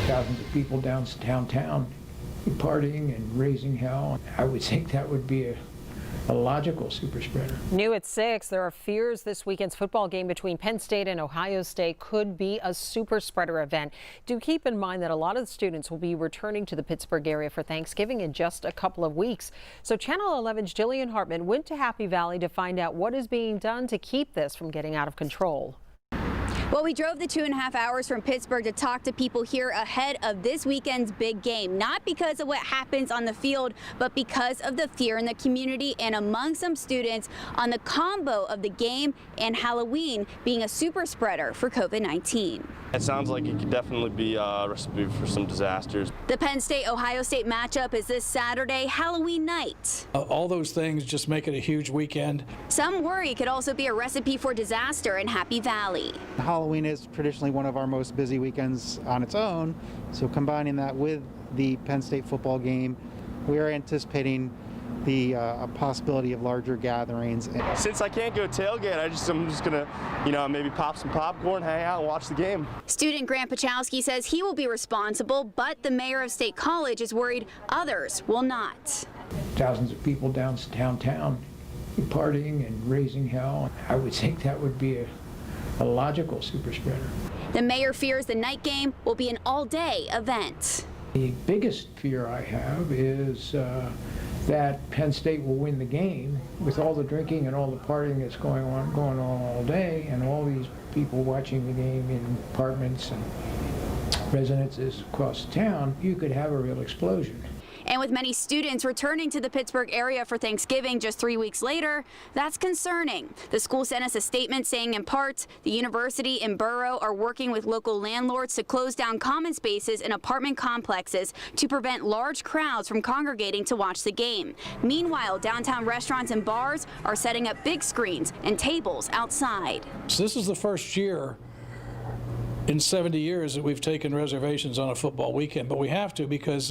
thousands of people downtown partying and raising hell. I would think that would be a logical super spreader. New at 6, there are fears this weekend's football game between Penn State and Ohio State could be a super spreader event. Do keep in mind that a lot of the students will be returning to the Pittsburgh area for Thanksgiving in just a couple of weeks. So Channel 11's Jillian Hartman went to Happy Valley to find out what is being done to keep this from getting out of control. Well, we drove the 2.5 hours from Pittsburgh to talk to people here ahead of this weekend's big game, not because of what happens on the field, but because of the fear in the community and among some students on the combo of the game and Halloween being a super spreader for COVID-19. It sounds like it could definitely be a recipe for some disasters. The Penn State-Ohio State matchup is this Saturday, Halloween night. All those things just make it a huge weekend. Some worry it could also be a recipe for disaster in Happy Valley. Halloween is traditionally one of our most busy weekends on its own, so combining that with the Penn State football game, we are anticipating the possibility of larger gatherings. Since I can't go tailgate, I'm just gonna, maybe pop some popcorn, hang out, and watch the game. Student Grant Pachowski says he will be responsible, but the mayor of State College is worried others will not. Thousands of people downtown partying and raising hell. I would think that would be a logical super spreader. The mayor fears the night game will be an all-day event. The biggest fear I have is that Penn State will win the game with all the drinking and all the partying that's going on all day, and all these people watching the game in apartments and residences across town. You could have a real explosion. And with many students returning to the Pittsburgh area for Thanksgiving just 3 weeks later, that's concerning. The school sent us a statement saying, in part, the university and borough are working with local landlords to close down common spaces in apartment complexes to prevent large crowds from congregating to watch the game. Meanwhile, downtown restaurants and bars are setting up big screens and tables outside. So this is the first year in 70 years that we've taken reservations on a football weekend, but we have to because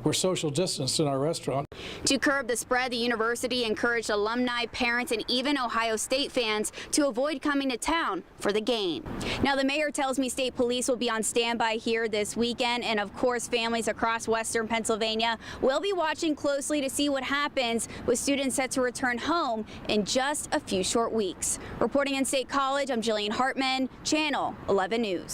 we're social distanced in our restaurant. To curb the spread, the university encouraged alumni, parents, and even Ohio State fans to avoid coming to town for the game. Now, the mayor tells me state police will be on standby here this weekend, and of course, families across western Pennsylvania will be watching closely to see what happens with students set to return home in just a few short weeks. Reporting in State College, I'm Jillian Hartman, Channel 11 News.